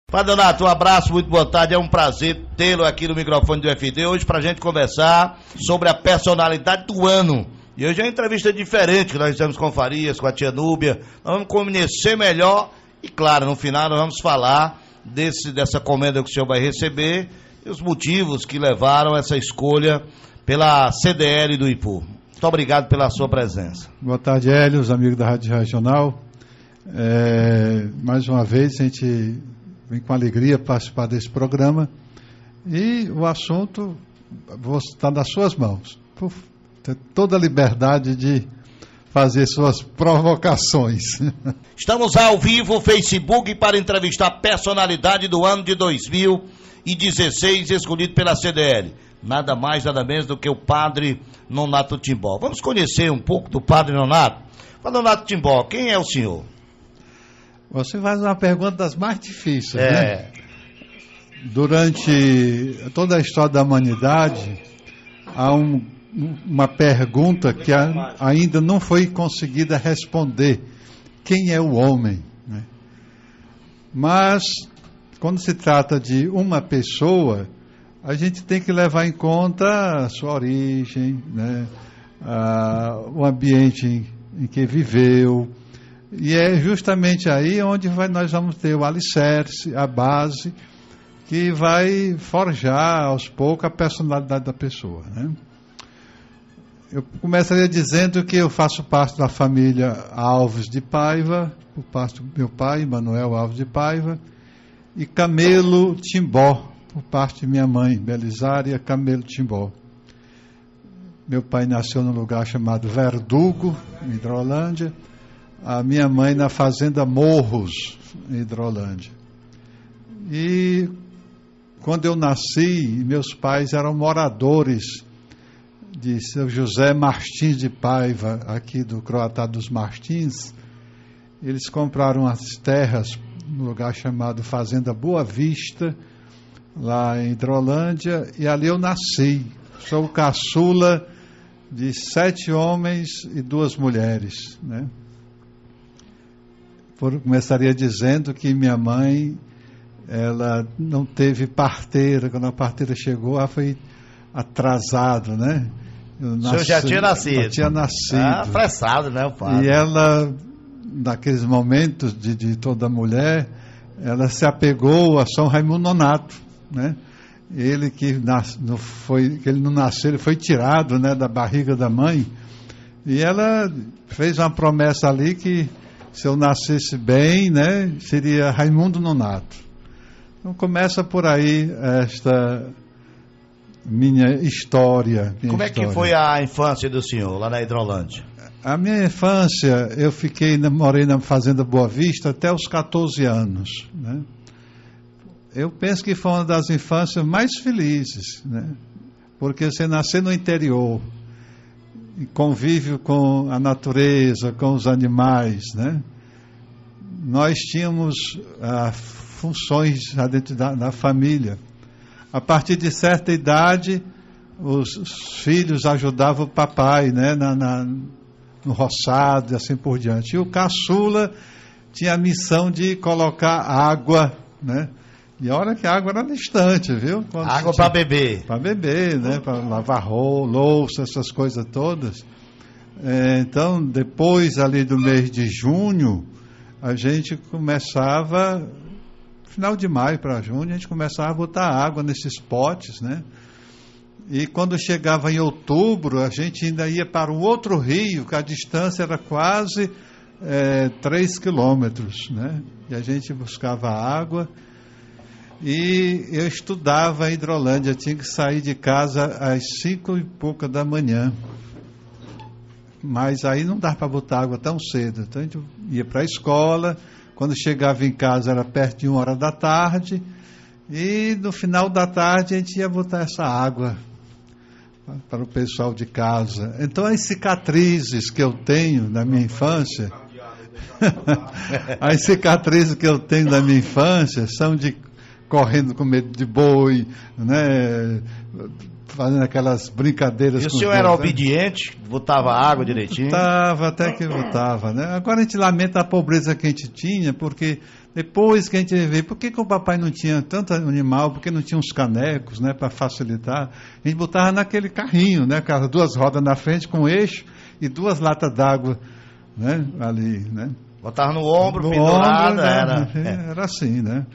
Padre Donato, um abraço, muito boa tarde, é um prazer tê-lo aqui no microfone do FD, hoje pra gente conversar sobre a personalidade do ano. E hoje é uma entrevista diferente, que nós fizemos com o Farias, com a tia Núbia, nós vamos conhecer melhor e, claro, no final nós vamos falar dessa comenda que o senhor vai receber e os motivos que levaram essa escolha pela CDL do Ipu. Muito obrigado pela sua presença. Boa tarde, Hélio, os amigos da Rádio Regional. Mais uma vez a gente vem com alegria participar desse programa e o assunto está nas suas mãos. Tem toda a liberdade de fazer suas provocações. Estamos ao vivo, Facebook, para entrevistar a personalidade do ano de 2016, escolhido pela CDL. Nada mais, nada menos do que o Padre Nonato Timbó. Vamos conhecer um pouco do Padre Nonato. Padre Nonato Timbó, quem é o senhor? Você faz uma pergunta das mais difíceis, né? Durante toda a história da humanidade, há uma pergunta que ainda não foi conseguida responder. Quem é o homem? Né? Mas, quando se trata de uma pessoa, a gente tem que levar em conta a sua origem, né? O ambiente em que viveu. E é justamente aí onde nós vamos ter o alicerce, a base, que vai forjar aos poucos a personalidade da pessoa, né? Eu começaria dizendo que eu faço parte da família Alves de Paiva, por parte do meu pai, Manuel Alves de Paiva, e Camelo Timbó, por parte de minha mãe, Belisária Camelo Timbó. Meu pai nasceu num lugar chamado Verdugo, em Hidrolândia. A minha mãe na fazenda Morros, em Hidrolândia. E quando eu nasci, meus pais eram moradores de Seu José Martins de Paiva, aqui do Croatá dos Martins. Eles compraram as terras num lugar chamado Fazenda Boa Vista, lá em Hidrolândia, e ali eu nasci. Sou o caçula de 7 homens e 2 mulheres, né? Começaria dizendo que minha mãe, ela não teve parteira. Quando a parteira chegou, ela foi atrasado, né? O senhor já tinha nascido? Já tinha nascido. Apressado, né, o padre? E ela, naqueles momentos de toda mulher, ela se apegou a São Raimundo Nonato, né? Ele que ele não nasceu, ele foi tirado, né, da barriga da mãe. E ela fez uma promessa ali que, se eu nascesse bem, né, seria Raimundo Nonato. Então começa por aí esta minha história. Como é que foi a infância do senhor lá na Hidrolândia? A minha infância, morei na Fazenda Boa Vista até os 14 anos, né? Eu penso que foi uma das infâncias mais felizes, né? Porque você nascer no interior, convívio com a natureza, com os animais, né? Nós tínhamos funções dentro da família. A partir de certa idade, os filhos ajudavam o papai, né? No roçado e assim por diante. E o caçula tinha a missão de colocar água, né? E olha que a água era distante, viu? Água para beber. Para beber, né? Para lavar louça, essas coisas todas. Então, depois ali do mês de junho, a gente começava, final de maio para junho, a gente começava a botar água nesses potes, né? E quando chegava em outubro, a gente ainda ia para um outro rio, que a distância era quase 3 quilômetros, né? E a gente buscava água. E eu estudava em Hidrolândia, tinha que sair de casa às 5 e pouca da manhã. Mas aí não dava para botar água tão cedo. Então a gente ia para a escola, quando chegava em casa era perto de 1h da tarde, e no final da tarde a gente ia botar essa água para o pessoal de casa. Então as cicatrizes que eu tenho na minha infância, as cicatrizes que eu tenho na minha infância são de correndo com medo de boi, né? Fazendo aquelas brincadeiras. E o senhor era obediente? Botava água direitinho? Botava, até que botava, né? Agora a gente lamenta a pobreza que a gente tinha, porque Depois que a gente vê, por que o papai não tinha tanto animal, por que não tinha uns canecos, né, para facilitar? A gente botava naquele carrinho, né, com as 2 rodas na frente, com eixo e 2 latas d'água, né, ali, né? Botava no ombro, pendurada, era assim, né?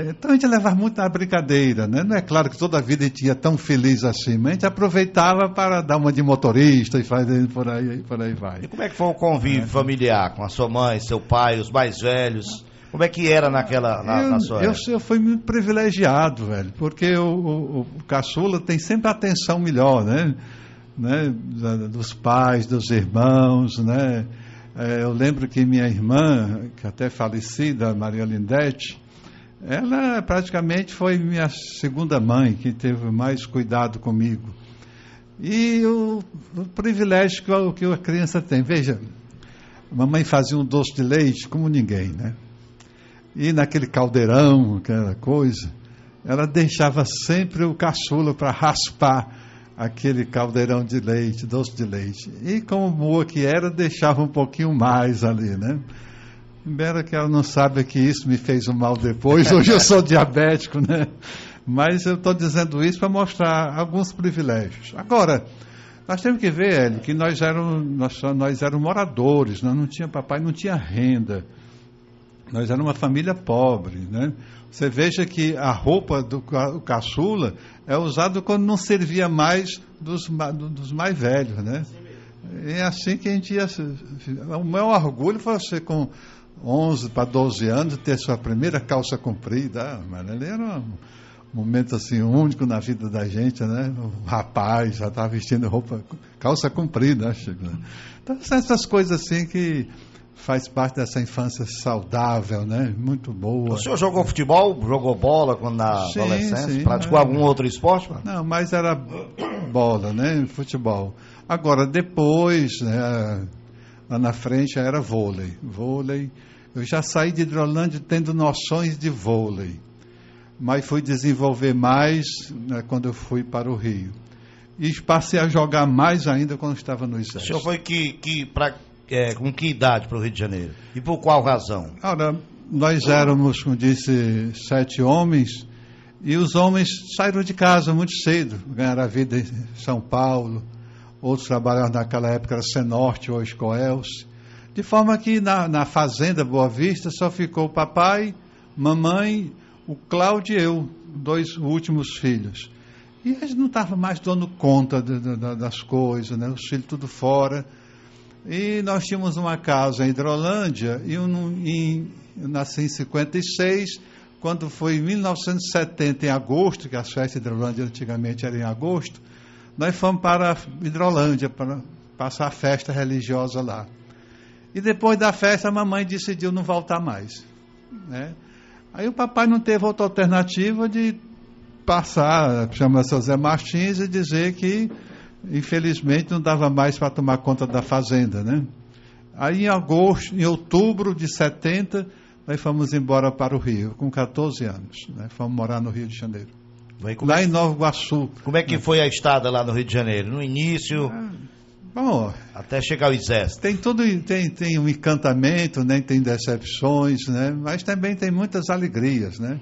Então a gente levava muito na brincadeira, né? Não é claro que toda a vida a gente ia tão feliz assim, mas a gente aproveitava para dar uma de motorista e fazer por aí vai. E como é que foi o convívio familiar com a sua mãe, seu pai, os mais velhos? Como é que era na sua época? Eu fui muito privilegiado, velho, porque o caçula tem sempre a atenção melhor, né? Dos pais, dos irmãos, né? Eu lembro que minha irmã, que até falecida, Maria Lindete, ela praticamente foi minha segunda mãe, que teve mais cuidado comigo. E o privilégio que a criança tem. Veja, a mamãe fazia um doce de leite como ninguém, né? E naquele caldeirão, aquela coisa, ela deixava sempre o caçula para raspar aquele caldeirão de leite, doce de leite. E como boa que era, deixava um pouquinho mais ali, né? Embora que ela não sabe que isso me fez um mal depois. Hoje eu sou diabético, né? Mas eu estou dizendo isso para mostrar alguns privilégios. Agora, nós temos que ver, Hélio, que nós éramos moradores, nós não tinha papai, não tinha renda. Nós éramos uma família pobre, né? Você veja que a roupa do caçula é usada quando não servia mais dos mais velhos, né? É assim que a gente ia... O meu orgulho foi você com 11 para 12 anos ter sua primeira calça comprida. Mas ele era um momento assim único na vida da gente, né? O rapaz já estava vestindo calça comprida, né? Então essas coisas assim que faz parte dessa infância saudável, né? Muito boa. O senhor jogou futebol, jogou bola quando na adolescência? Sim, praticou algum outro esporte? Mano? Não, mas era bola, né? Futebol. Agora, depois, né, lá na frente era vôlei. Eu já saí de Hidrolândia tendo noções de vôlei, mas fui desenvolver mais, né, quando eu fui para o Rio. E passei a jogar mais ainda quando estava no Exército. O senhor foi com que idade para o Rio de Janeiro? E por qual razão? Ora, nós éramos, como disse, 7 homens, e os homens saíram de casa muito cedo, ganharam a vida em São Paulo, outros trabalhavam naquela época, era Senorte, hoje Coelce, de forma que na fazenda Boa Vista só ficou o papai, mamãe, o Cláudio e eu, 2 últimos filhos. E eles não estavam mais dando conta das coisas, né? Os filhos tudo fora. E nós tínhamos uma casa em Hidrolândia, e eu nasci em 56, quando foi em 1970, em agosto, que as festas de Hidrolândia antigamente eram em agosto, nós fomos para Hidrolândia para passar a festa religiosa lá. E depois da festa a mamãe decidiu não voltar mais, né? Aí o papai não teve outra alternativa de passar, chama-se José Martins, e dizer que infelizmente não dava mais para tomar conta da fazenda, né? Aí em outubro de 70, nós fomos embora para o Rio, com 14 anos, né? Fomos morar no Rio de Janeiro. Lá em Nova Iguaçu. Como é que foi a estada lá no Rio de Janeiro? No início, bom, até chegar ao Exército. Tem um encantamento, né? Tem decepções, né? Mas também tem muitas alegrias, né?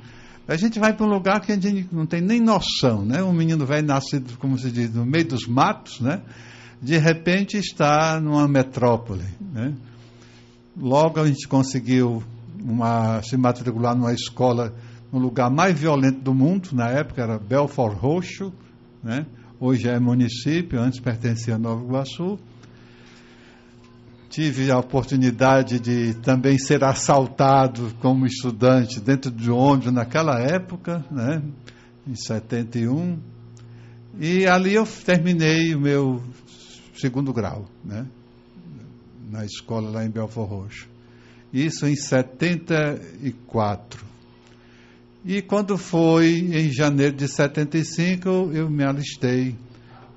A gente vai para um lugar que a gente não tem nem noção, né? Um menino velho nascido, como se diz, no meio dos matos, né? De repente está numa metrópole, né? Logo a gente conseguiu se matricular numa escola no lugar mais violento do mundo, na época era Belfort Roxo, né? Hoje é município, antes pertencia a Nova Iguaçu. Tive a oportunidade de também ser assaltado como estudante dentro de ônibus naquela época, né? Em 71. E ali eu terminei o meu 2º grau, né? Na escola lá em Belfort Roxo. Isso em 74. E quando foi em janeiro de 75, eu me alistei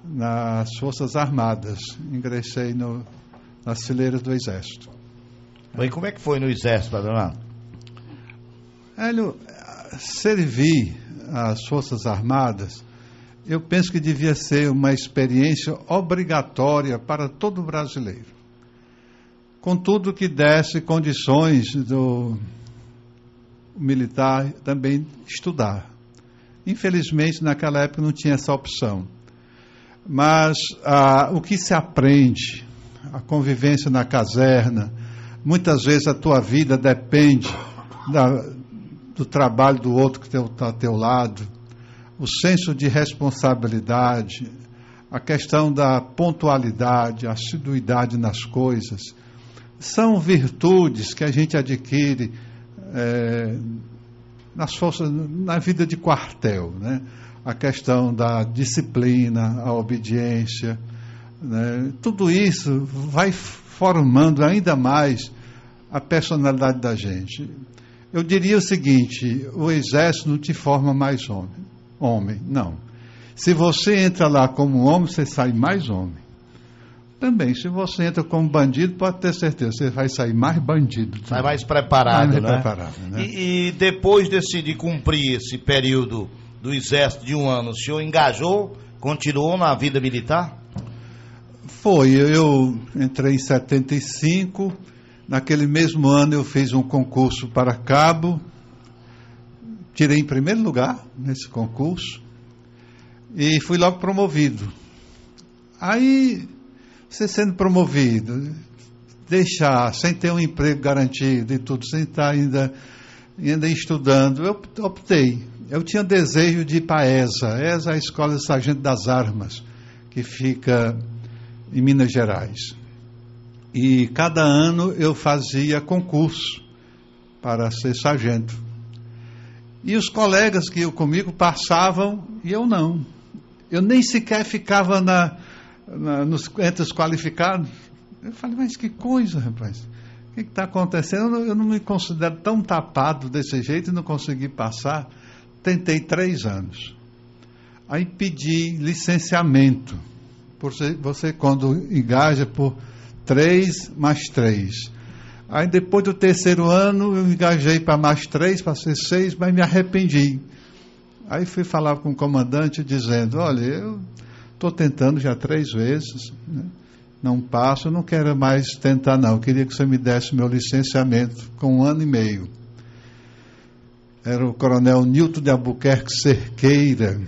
nas Forças Armadas. Ingressei nas fileiras do Exército. E como é que foi no Exército, Adonado? Hélio, servir as Forças Armadas, eu penso que devia ser uma experiência obrigatória para todo brasileiro. Contudo, que desse condições o militar também estudar. Infelizmente, naquela época não tinha essa opção. Mas o que se aprende, a convivência na caserna, muitas vezes a tua vida depende do trabalho do outro que está ao teu lado, o senso de responsabilidade, a questão da pontualidade, a assiduidade nas coisas, são virtudes que a gente adquire nas forças, na vida de quartel, né? A questão da disciplina, a obediência, né? Tudo isso vai formando ainda mais a personalidade da gente. Eu diria o seguinte: o exército não te forma mais homem, não. Se você entra lá como homem, você sai mais homem. Também, se você entra como bandido, pode ter certeza, você vai sair mais bandido. Sai mais preparado, mais né? Preparado, né? E depois de cumprir esse período do exército de 1 ano, o senhor engajou, continuou na vida militar? Foi, eu entrei em 75, naquele mesmo ano eu fiz um concurso para cabo, tirei em primeiro lugar nesse concurso e fui logo promovido. Aí, você sendo promovido, deixar, sem ter um emprego garantido e tudo, sem estar ainda estudando, eu optei. Eu tinha desejo de ir para a ESA é a Escola de Sargento das Armas, que fica em Minas Gerais. E cada ano eu fazia concurso para ser sargento. E os colegas que iam comigo passavam e eu não. Eu nem sequer ficava entre os qualificados. Eu falei, mas que coisa, rapaz. O que está acontecendo? Eu não me considero tão tapado desse jeito e não consegui passar. Tentei 3 anos. Aí pedi licenciamento. Você quando engaja por 3 mais 3. Aí depois do 3º ano eu engajei para mais 3, para ser 6, mas me arrependi. Aí fui falar com o comandante dizendo, olha, eu estou tentando já 3 vezes, né? Não passo, eu não quero mais tentar não, eu queria que você me desse meu licenciamento com 1 ano e meio. Era o coronel Nilton de Albuquerque Cerqueira,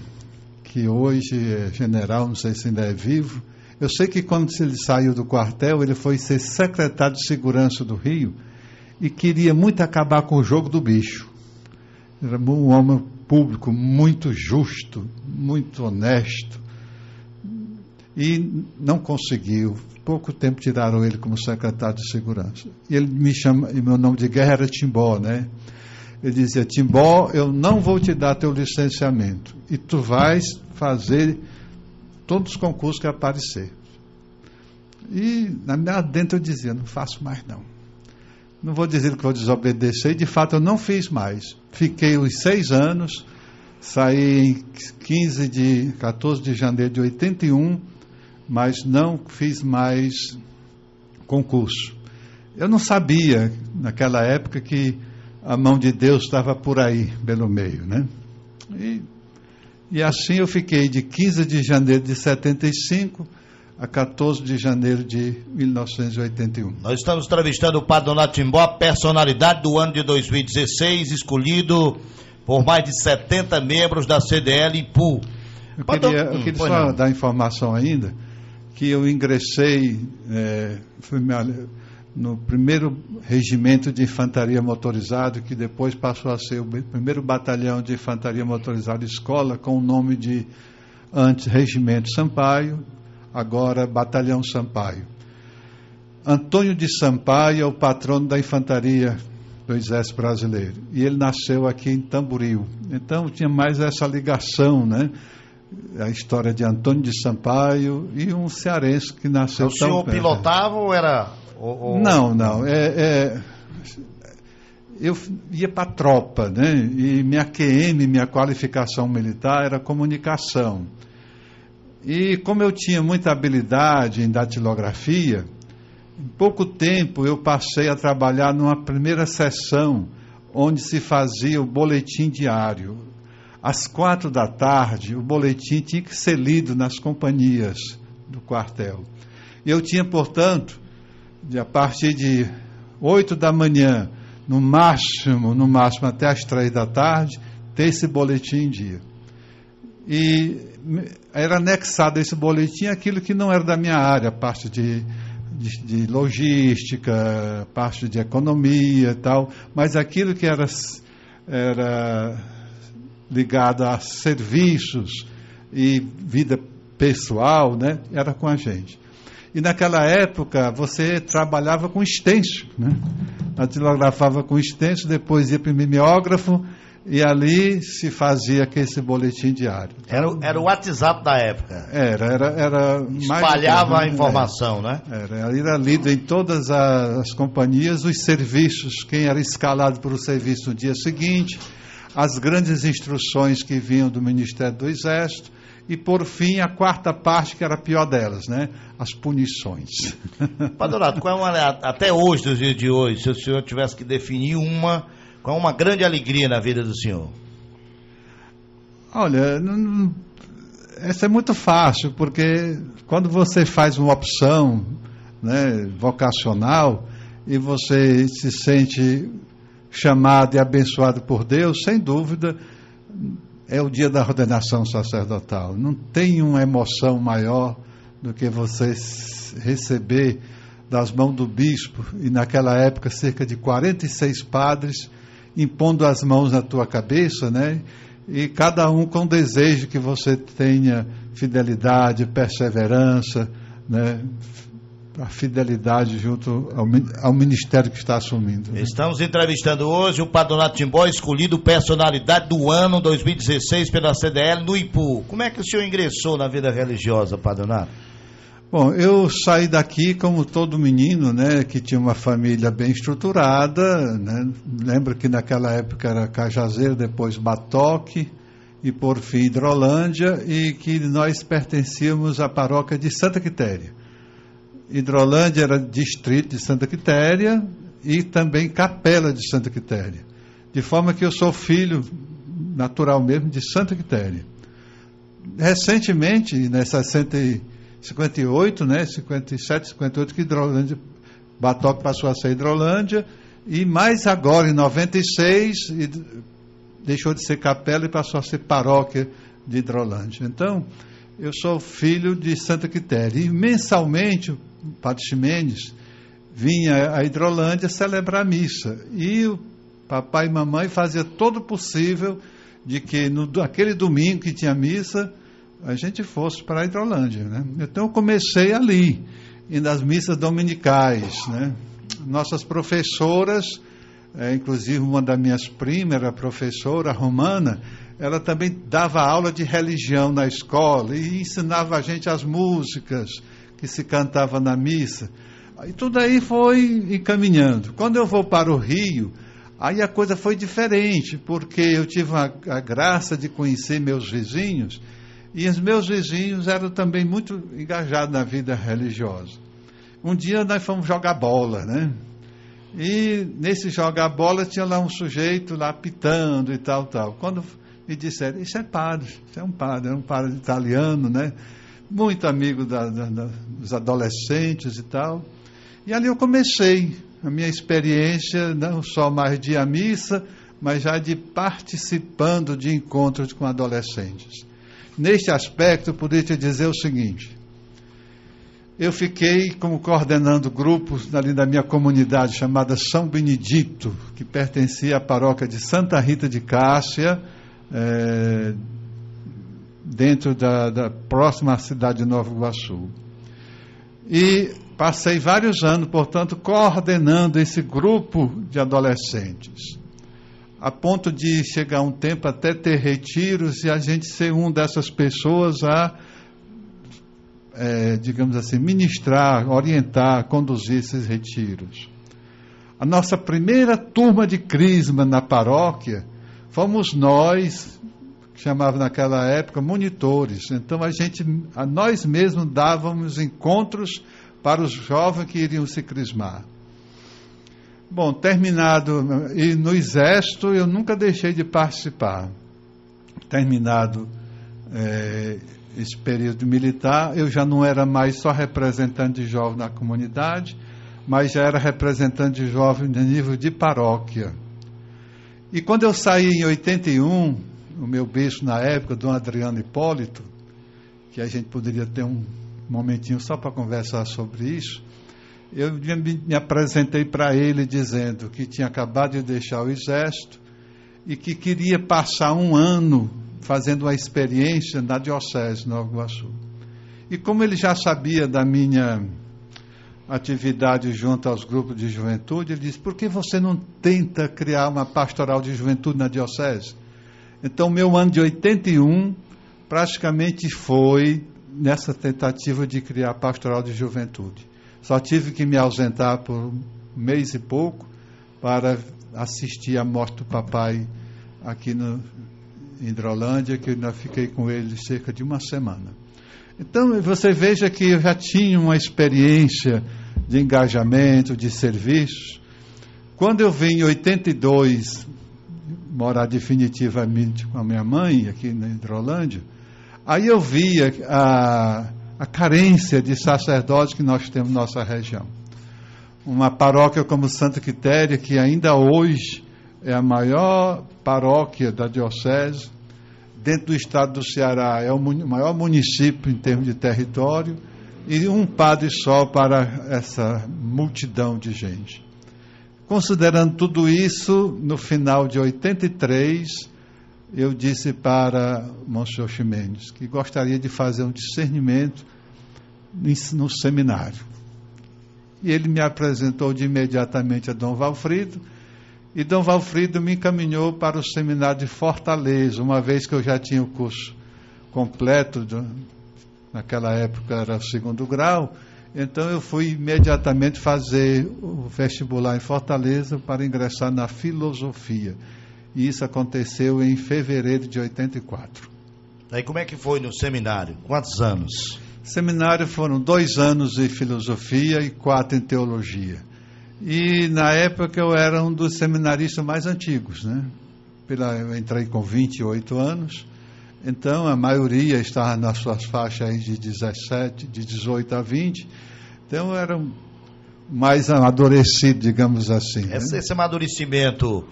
que hoje é general, não sei se ainda é vivo. Eu sei que quando ele saiu do quartel, ele foi ser secretário de Segurança do Rio e queria muito acabar com o jogo do bicho. Era um homem público muito justo, muito honesto. E não conseguiu. Pouco tempo tiraram ele como secretário de Segurança. E ele me chama, e meu nome de guerra era Timbó, né? Ele dizia, Timbó, eu não vou te dar teu licenciamento. E tu vais fazer todos os concursos que aparecer. E na minha dentro eu dizia, não faço mais não. Não vou dizer que vou desobedecer, e de fato eu não fiz mais. Fiquei os 6 anos, saí em 14 de janeiro de 81, mas não fiz mais concurso. Eu não sabia, naquela época, que a mão de Deus estava por aí, pelo meio, né? E assim eu fiquei de 15 de janeiro de 75 a 14 de janeiro de 1981. Nós estamos entrevistando o Padre Donato Timbó, personalidade do ano de 2016, escolhido por mais de 70 membros da CDL e PU. Eu queria só dar informação ainda, que eu ingressei no primeiro regimento de infantaria motorizada, que depois passou a ser o primeiro batalhão de infantaria motorizada escola, com o nome de antes Regimento Sampaio, agora Batalhão Sampaio. Antônio de Sampaio é o patrono da infantaria do Exército Brasileiro, e ele nasceu aqui em Tamboril. Então tinha mais essa ligação, né? A história de Antônio de Sampaio e um cearense que nasceu tão perto. O senhor pilotava ou era... Não. Eu ia para a tropa, né? E minha QM, minha qualificação militar, era comunicação. E como eu tinha muita habilidade em datilografia, em pouco tempo eu passei a trabalhar numa primeira sessão onde se fazia o boletim diário. Às 4 da tarde, o boletim tinha que ser lido nas companhias do quartel. E eu tinha, portanto, a partir de 8 da manhã, no máximo até as 3 da tarde, ter esse boletim em dia. E era anexado a esse boletim aquilo que não era da minha área, parte de logística, parte de economia e tal, mas aquilo que era ligado a serviços e vida pessoal, né, era com a gente. E naquela época você trabalhava com extenso, né? Datilografava com extenso, depois ia para o mimeógrafo e ali se fazia esse boletim diário. Era o WhatsApp da época. Era espalhava a informação, né? Era lido em todas as companhias, os serviços, quem era escalado para o serviço no dia seguinte, as grandes instruções que vinham do Ministério do Exército, e, por fim, a quarta parte, que era a pior delas, né? As punições. Padre Donato, até hoje, dos dias de hoje, se o senhor tivesse que definir qual uma grande alegria na vida do senhor? Olha, essa é muito fácil, porque quando você faz uma opção, né, vocacional, e você se sente chamado e abençoado por Deus, sem dúvida, é o dia da ordenação sacerdotal. Não tem uma emoção maior do que você receber das mãos do bispo, e naquela época cerca de 46 padres, impondo as mãos na tua cabeça, né? E cada um com desejo que você tenha fidelidade, perseverança, né? A fidelidade junto ao ministério que está assumindo. Estamos entrevistando hoje o Padre Donato Timbó, escolhido personalidade do ano 2016 pela CDL no Ipu. Como é que o senhor ingressou na vida religiosa, Padre Donato? Bom, eu saí daqui como todo menino, né, que tinha uma família bem estruturada, né? Lembro que naquela época era Cajazeiro, depois Batoque e por fim Hidrolândia, e que nós pertencíamos à paróquia de Santa Quitéria. Hidrolândia era distrito de Santa Quitéria e também capela de Santa Quitéria. De forma que eu sou filho natural mesmo de Santa Quitéria. Recentemente, em 58, né, 57, 58, que Hidrolândia, Batoque passou a ser Hidrolândia, e mais agora, em 96, deixou de ser capela e passou a ser paróquia de Hidrolândia. Então, eu sou filho de Santa Quitéria. E mensalmente, o Padre Ximenes vinha a Hidrolândia celebrar a missa. E o papai e mamãe faziam todo o possível de que aquele domingo que tinha missa, a gente fosse para a Hidrolândia, né? Então eu comecei ali, e nas missas dominicais, né? Nossas professoras, inclusive uma das minhas primas, era professora romana, ela também dava aula de religião na escola e ensinava a gente as músicas que se cantava na missa. E tudo aí foi encaminhando. Quando eu vou para o Rio, aí a coisa foi diferente, porque eu tive a graça de conhecer meus vizinhos, e os meus vizinhos eram também muito engajados na vida religiosa. Um dia nós fomos jogar bola, né? E nesse jogar bola tinha lá um sujeito lá pitando e tal. Quando me disseram, isso é um padre italiano, né? Muito amigo dos adolescentes e tal. E ali eu comecei a minha experiência, não só mais de ir à missa, mas já de participando de encontros com adolescentes. Neste aspecto, eu poderia te dizer o seguinte: eu fiquei como coordenando grupos ali da minha comunidade chamada São Benedito, que pertencia à paróquia de Santa Rita de Cássia, dentro da próxima cidade de Nova Iguaçu. E passei vários anos, portanto, coordenando esse grupo de adolescentes, a ponto de chegar um tempo até ter retiros e a gente ser uma dessas pessoas a, digamos assim, ministrar, orientar, conduzir esses retiros. A nossa primeira turma de crisma na paróquia fomos nós, que chamava naquela época monitores. Então nós mesmos dávamos encontros para os jovens que iriam se crismar. Bom, terminado, e no Exército eu nunca deixei de participar. Terminado esse período militar, eu já não era mais só representante de jovem na comunidade, mas já era representante de jovem de nível de paróquia. E quando eu saí em 81, o meu bispo na época, Dom Adriano Hipólito, que a gente poderia ter um momentinho só para conversar sobre isso, eu me apresentei para ele dizendo que tinha acabado de deixar o exército e que queria passar um ano fazendo uma experiência na Diocese de Nova Iguaçu. E como ele já sabia da minha atividade junto aos grupos de juventude, ele disse: por que você não tenta criar uma pastoral de juventude na Diocese? Então, meu ano de 81 praticamente foi nessa tentativa de criar a pastoral de juventude. Só tive que me ausentar por um mês e pouco para assistir a morte do papai aqui em Hidrolândia, que eu ainda fiquei com ele cerca de uma semana. Então, você veja que eu já tinha uma experiência de engajamento, de serviços. Quando eu vim em 82 morar definitivamente com a minha mãe, aqui na Hidrolândia, aí eu via a carência de sacerdotes que nós temos na nossa região. Uma paróquia como Santa Quitéria, que ainda hoje é a maior paróquia da Diocese, dentro do estado do Ceará, é o maior município em termos de território, e um padre só para essa multidão de gente. Considerando tudo isso, no final de 83, eu disse para Monsenhor Ximenes que gostaria de fazer um discernimento no seminário. E ele me apresentou imediatamente a Dom Valfrido, e Dom Valfrido me encaminhou para o seminário de Fortaleza, uma vez que eu já tinha o curso completo, naquela época era o 2º grau, então eu fui imediatamente fazer o vestibular em Fortaleza para ingressar na filosofia. E isso aconteceu em fevereiro de 84. Aí como é que foi no seminário? Quantos anos? Seminário foram 2 anos em filosofia e 4 em teologia. E na época eu era um dos seminaristas mais antigos, né? Eu entrei com 28 anos, então a maioria estava nas suas faixas aí de 18 a 20, então eu era mais amadurecido, digamos assim. Esse amadurecimento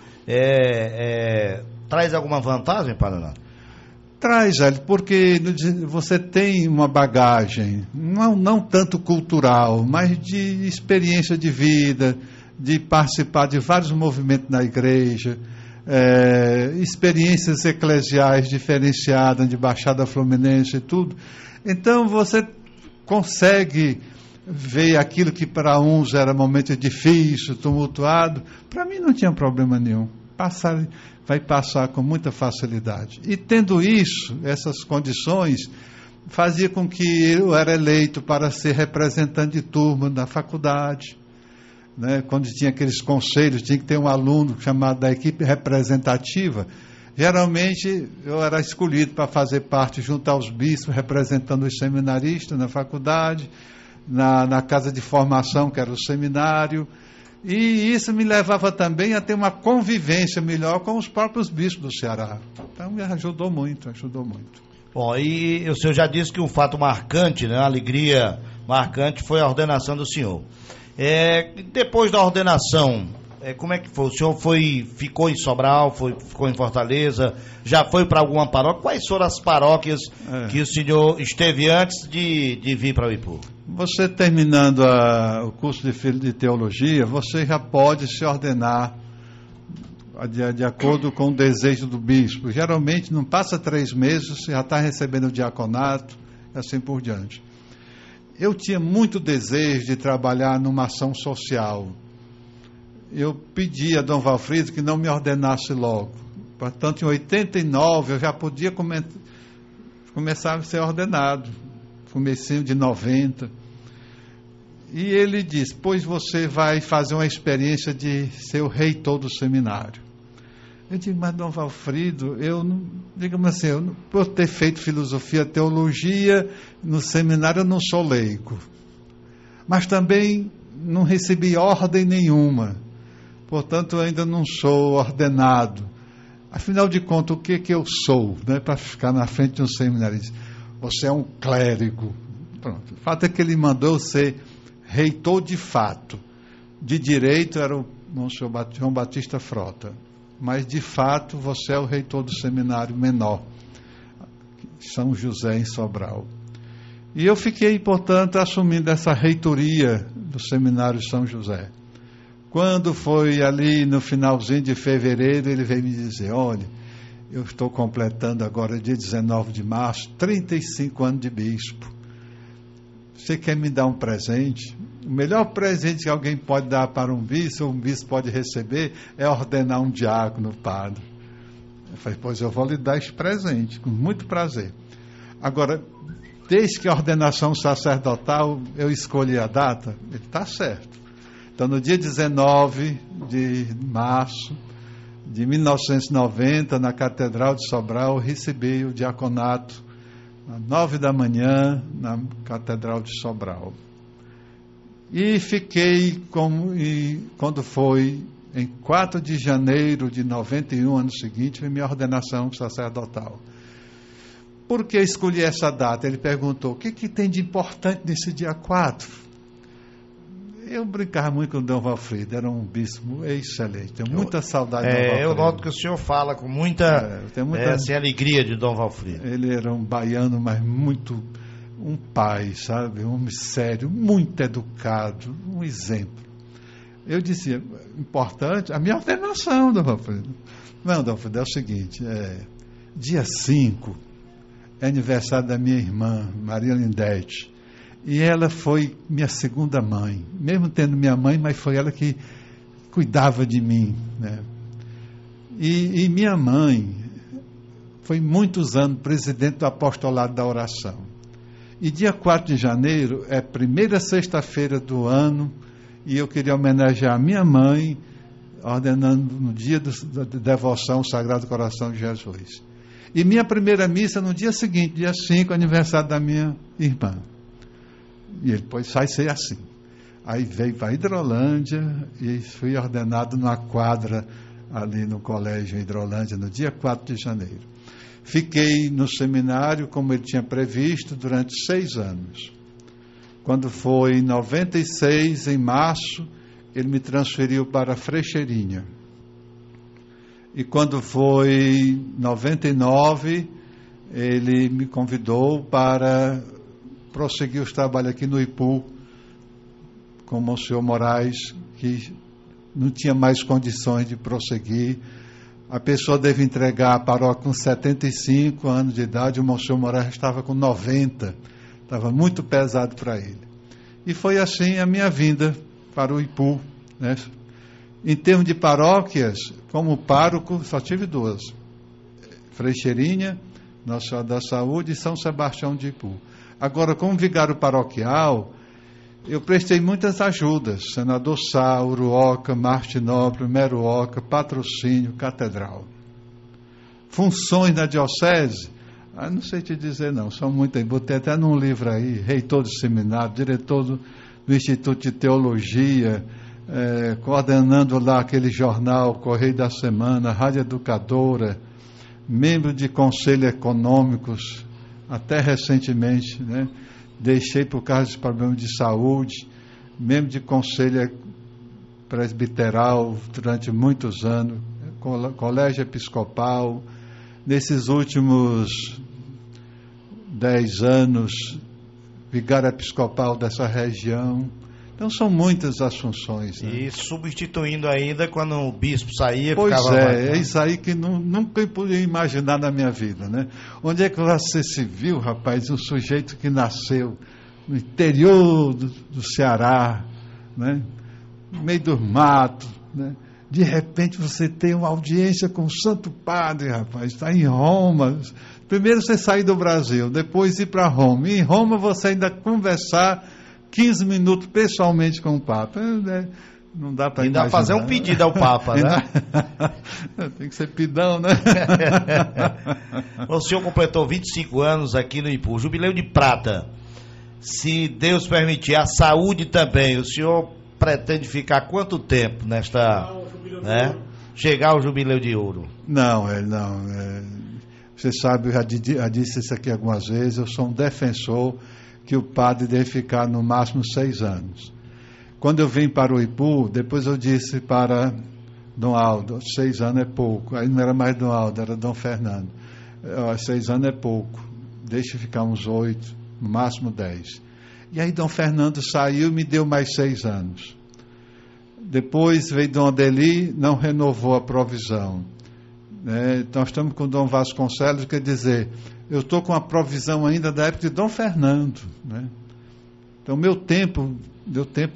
traz alguma vantagem, Paraná? Traz, Hélio, porque você tem uma bagagem, não tanto cultural, mas de experiência de vida, de participar de vários movimentos na igreja, experiências eclesiais diferenciadas de Baixada Fluminense e tudo. Então você consegue ver aquilo que para uns era momento difícil, tumultuado. Para mim não tinha problema nenhum. Vai passar com muita facilidade. E tendo isso, essas condições, fazia com que eu era eleito para ser representante de turma da faculdade, né? Quando tinha aqueles conselhos, tinha que ter um aluno chamado da equipe representativa. Geralmente eu era escolhido para fazer parte junto aos bispos, representando os seminaristas na faculdade, na casa de formação, que era o seminário. E isso me levava também a ter uma convivência melhor com os próprios bispos do Ceará. Então me ajudou muito. Bom, e o senhor já disse que um fato marcante, né, uma alegria marcante, foi a ordenação do senhor. Depois da ordenação, como é que foi? O senhor ficou em Sobral, ficou em Fortaleza, já foi para alguma paróquia? Quais foram as paróquias que o senhor esteve antes de vir para o Ipu? Você terminando o curso de teologia, você já pode se ordenar de acordo com o desejo do bispo. Geralmente não passa 3 meses, você já está recebendo o diaconato, e assim por diante. Eu tinha muito desejo de trabalhar numa ação social. Eu pedi a Dom Valfrido que não me ordenasse logo. Portanto, em 89 eu já podia começar a ser ordenado. Comecinho de 90. E ele disse: pois você vai fazer uma experiência de ser o reitor do seminário. Eu digo: mas Dom Valfrido, digamos assim, por ter feito filosofia, teologia, no seminário eu não sou leigo. Mas também não recebi ordem nenhuma. Portanto, eu ainda não sou ordenado. Afinal de contas, o que eu sou, né, para ficar na frente de um seminário? Você é um clérigo. Pronto. O fato é que ele mandou eu ser reitor de fato. de direito era o Monsenhor João Batista Frota, mas de fato você é o reitor do seminário menor, São José, em Sobral. E eu fiquei, portanto, assumindo essa reitoria do seminário São José. Quando foi ali no finalzinho de fevereiro, ele veio me dizer: olha, eu estou completando agora, dia 19 de março, 35 anos de bispo. Você quer me dar um presente? O melhor presente que alguém pode dar para um bispo, ou um bispo pode receber, é ordenar um diácono, padre. Eu falei: pois eu vou lhe dar esse presente, com muito prazer. Agora, desde que a ordenação sacerdotal, eu escolhi a data, ele está certo. Então, no dia 19 de março de 1990, na Catedral de Sobral, eu recebi o diaconato às 9 da manhã, na Catedral de Sobral. E fiquei, quando foi em 4 de janeiro de 91, ano seguinte, foi minha ordenação sacerdotal. Por que escolhi essa data? Ele perguntou: o que tem de importante nesse dia 4? Eu brincava muito com o Dom Valfrido, era um bispo excelente, tenho muita saudade do Dom Valfrido. Eu noto que o senhor fala com muita alegria de Dom Valfrido. Ele era um baiano, mas muito, um pai, sabe, um homem sério, muito educado, um exemplo. Eu dizia: importante, a minha ordenação, Dom Valfrido. Não, Dom Valfrido, é o seguinte, dia 5, é aniversário da minha irmã, Maria Lindete. E ela foi minha segunda mãe, mesmo tendo minha mãe, mas foi ela que cuidava de mim, né? E minha mãe foi muitos anos presidente do apostolado da oração. E dia 4 de janeiro é a primeira sexta-feira do ano, e eu queria homenagear a minha mãe, ordenando no dia da devoção ao Sagrado Coração de Jesus. E minha primeira missa no dia seguinte, dia 5, aniversário da minha irmã. E ele depois vai ser assim. Aí veio para Hidrolândia e fui ordenado numa quadra ali no colégio Hidrolândia no dia 4 de janeiro. Fiquei no seminário, como ele tinha previsto, durante 6 anos. Quando foi em 96, em março, ele me transferiu para Frecheirinha. E quando foi em 99, ele me convidou para prosseguir os trabalhos aqui no Ipu, com o Monsenhor Moraes, que não tinha mais condições de prosseguir. A pessoa deve entregar a paróquia com 75 anos de idade, o Monsenhor Moraes estava com 90, estava muito pesado para ele. E foi assim a minha vinda para o Ipu, né? Em termos de paróquias, como pároco, só tive 2. Frecheirinha, Nossa Senhora da Saúde e São Sebastião de Ipu. Agora, como vigário paroquial, eu prestei muitas ajudas: Senador Sá, Uruoca, Martinópolis, Meruoca, Patrocínio, Catedral. Funções na diocese? Não sei te dizer não, são muitas. Botei até num livro aí: reitor do seminário, diretor do Instituto de Teologia, coordenando lá aquele jornal Correio da Semana, Rádio Educadora, membro de conselho econômicos, até recentemente, né? Deixei por causa de problemas de saúde, membro de conselho presbiteral durante muitos anos, colégio episcopal, nesses últimos 10 anos, vigário episcopal dessa região. Então são muitas as funções, né? E substituindo ainda quando o bispo saía. Pois é isso aí que nunca eu podia imaginar na minha vida, né? Onde é que você se viu, rapaz, um sujeito que nasceu no interior do Ceará, né? No meio do mato, né? De repente você tem uma audiência com o Santo Padre, rapaz, está em Roma. Primeiro você sair do Brasil, depois ir para Roma. E em Roma você ainda conversar 15 minutos pessoalmente com o Papa. Não dá para imaginar. Ainda fazer um pedido ao Papa, né? Tem que ser pidão, né? O senhor completou 25 anos aqui no Ipu, jubileu de prata. Se Deus permitir, a saúde também, o senhor pretende ficar quanto tempo nesta, né? Chegar ao jubileu de ouro? Não. Você sabe, eu já disse isso aqui algumas vezes, eu sou um defensor que o padre deve ficar no máximo 6 anos. Quando eu vim para o Ipu, depois eu disse para Dom Aldo, 6 anos é pouco. Aí não era mais Dom Aldo, era Dom Fernando. 6 anos é pouco, deixa ficar uns 8, no máximo 10. E aí Dom Fernando saiu e me deu mais 6 anos. Depois veio Dom Adeli, não renovou a provisão. Nós estamos com Dom Vasconcelos, quer dizer, eu estou com a provisão ainda da época de Dom Fernando. Então, meu tempo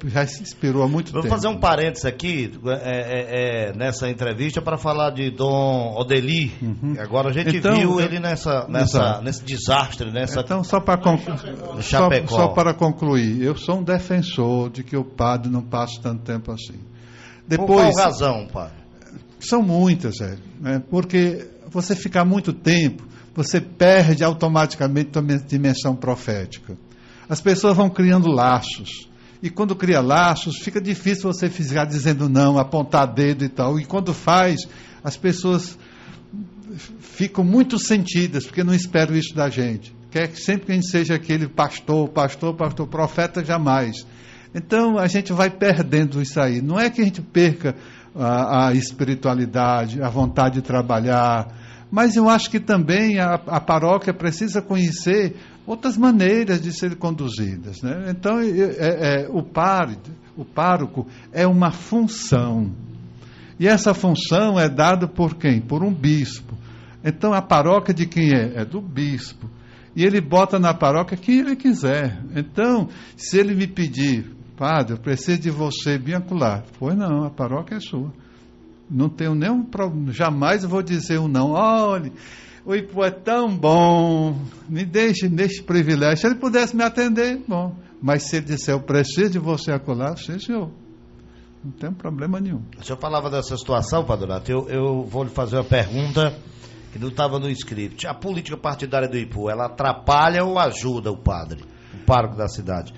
já se expirou há muito tempo. Vou fazer um parênteses aqui nessa entrevista para falar de Dom Odeli. Agora a gente viu ele nesse desastre. Então, só para concluir, eu sou um defensor de que o padre não passe tanto tempo assim. Por qual razão, padre? São muitas, porque você ficar muito tempo, você perde automaticamente a dimensão profética. As pessoas vão criando laços. E quando cria laços, fica difícil você ficar dizendo não, apontar dedo e tal. E quando faz, as pessoas ficam muito sentidas, porque não esperam isso da gente. Quer que sempre que a gente seja aquele pastor, profeta jamais. Então, a gente vai perdendo isso aí. Não é que a gente perca a espiritualidade, a vontade de trabalhar, mas eu acho que também a paróquia precisa conhecer outras maneiras de serem conduzidas. Então, o pároco é uma função. E essa função é dada por quem? Por um bispo. Então, a paróquia de quem é? É do bispo. E ele bota na paróquia quem ele quiser. Então, se ele me pedir, padre, eu preciso de você vincular. Pois não, a paróquia é sua. Não tenho nenhum problema, jamais vou dizer um não. Olha, o Ipu é tão bom, me deixe privilégio. Se ele pudesse me atender, bom. Mas se ele disser, eu preciso de você acolá, sim, senhor. Não tem problema nenhum. O senhor falava dessa situação, Padre Donato, eu vou lhe fazer uma pergunta que não estava no script. A política partidária do Ipu, ela atrapalha ou ajuda o padre, o pároco da cidade?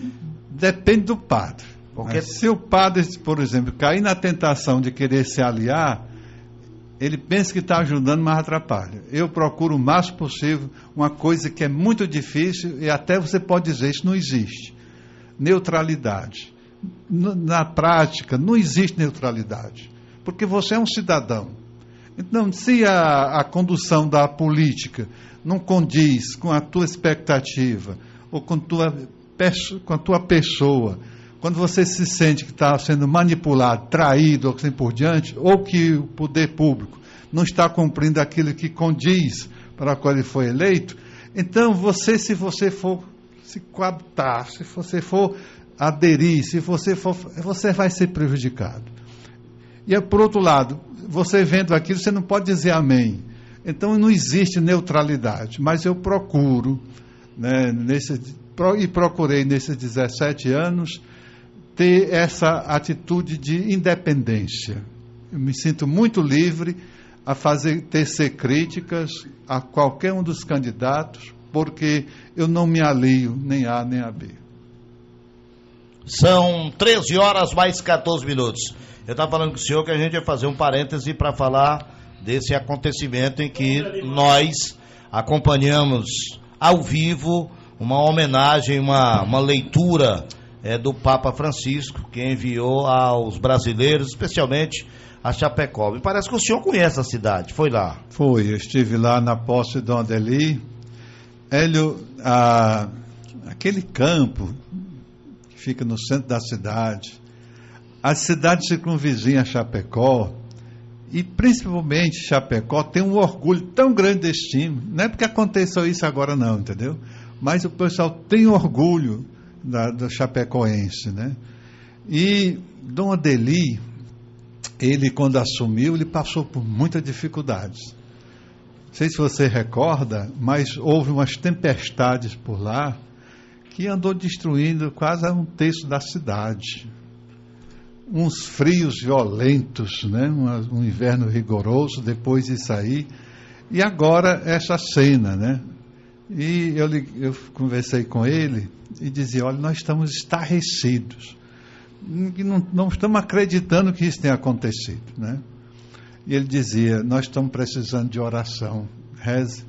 Depende do padre. Porque se o padre, por exemplo, cair na tentação de querer se aliar, ele pensa que está ajudando, mas atrapalha. Eu procuro o máximo possível uma coisa que é muito difícil, e até você pode dizer, isso não existe. Neutralidade. Na prática, não existe neutralidade. Porque você é um cidadão. Então, se a condução da política não condiz com a tua expectativa, ou com a tua pessoa, quando você se sente que está sendo manipulado, traído, ou assim por diante, ou que o poder público não está cumprindo aquilo que condiz para o qual ele foi eleito, então se você for se coaptar, se você for aderir, você vai ser prejudicado. E por outro lado, você vendo aquilo, você não pode dizer amém. Então não existe neutralidade, mas eu procuro, e procurei nesses 17 anos, ter essa atitude de independência. Eu me sinto muito livre a tecer críticas a qualquer um dos candidatos, porque eu não me alio nem A nem a B. São 13 horas mais 14 minutos. Eu estava falando com o senhor que a gente ia fazer um parêntese para falar desse acontecimento em que nós acompanhamos ao vivo uma homenagem, uma leitura do Papa Francisco, que enviou aos brasileiros, especialmente a Chapecó. Me parece que o senhor conhece a cidade, foi lá? Foi, eu estive lá na posse de Dom Adeli. Hélio, aquele campo que fica no centro da cidade, a cidade circunvizinha a Chapecó, e principalmente Chapecó, tem um orgulho tão grande desse time. Não é porque aconteceu isso agora não, entendeu? Mas o pessoal tem orgulho do chapecoense, E Dom Adeli, ele quando assumiu, ele passou por muitas dificuldades. Não sei se você recorda, mas houve umas tempestades por lá que andou destruindo quase 1/3 da cidade. Uns frios violentos, um inverno rigoroso, depois disso aí. E agora essa cena, E eu conversei com ele e dizia, olha, nós estamos estarrecidos. Não estamos acreditando que isso tenha acontecido, E ele dizia, nós estamos precisando de oração, reze,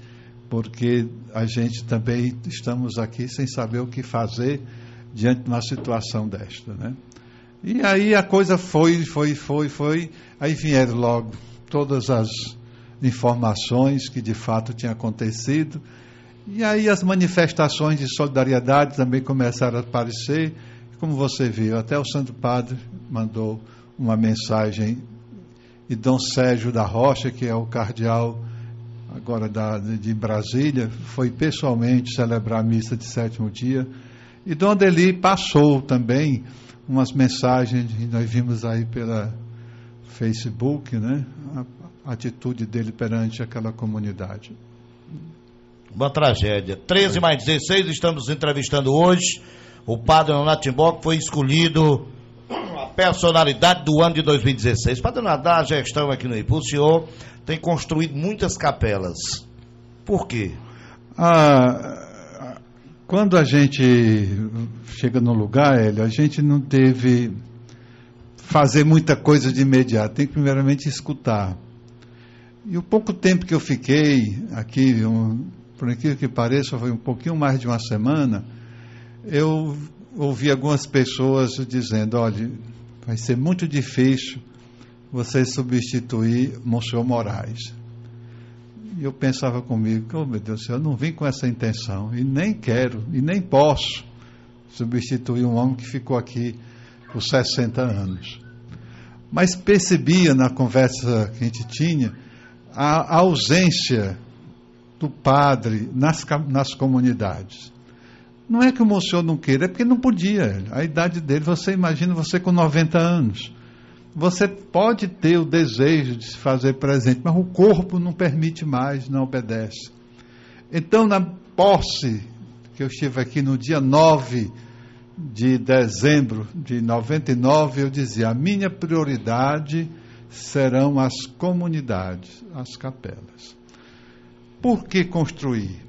porque a gente também estamos aqui sem saber o que fazer diante de uma situação desta, E aí a coisa foi. Aí vieram logo todas as informações que de fato tinha acontecido. E aí as manifestações de solidariedade também começaram a aparecer. Como você viu, até o Santo Padre mandou uma mensagem. E Dom Sérgio da Rocha, que é o cardeal agora de Brasília, foi pessoalmente celebrar a missa de sétimo dia. E Dom Adeli passou também umas mensagens, nós vimos aí pela Facebook, né? A atitude dele perante aquela comunidade. Uma tragédia. 13+16, estamos entrevistando hoje o padre Nonato Timbó, que foi escolhido a personalidade do ano de 2016. Padre Nonato, da gestão aqui no IPU, o senhor tem construído muitas capelas. Por quê? Quando a gente chega no lugar, Hélio, a gente não deve fazer muita coisa de imediato, tem que primeiramente escutar. E o pouco tempo que eu fiquei aqui, por incrível que pareça, foi um pouquinho mais de uma semana, eu ouvi algumas pessoas dizendo, olha, vai ser muito difícil você substituir Monsenhor Moraes. E eu pensava comigo, oh meu Deus do céu, eu não vim com essa intenção, e nem quero, e nem posso substituir um homem que ficou aqui por 60 anos. Mas percebia na conversa que a gente tinha, a ausência do padre nas comunidades. Não é que o Monsenhor não queira, é porque não podia, a idade dele, você imagina você com 90 anos. Você pode ter o desejo de se fazer presente, mas o corpo não permite mais, não obedece. Então, na posse, que eu estive aqui no dia 9 de dezembro de 99, eu dizia, a minha prioridade serão as comunidades, as capelas. Por que construir?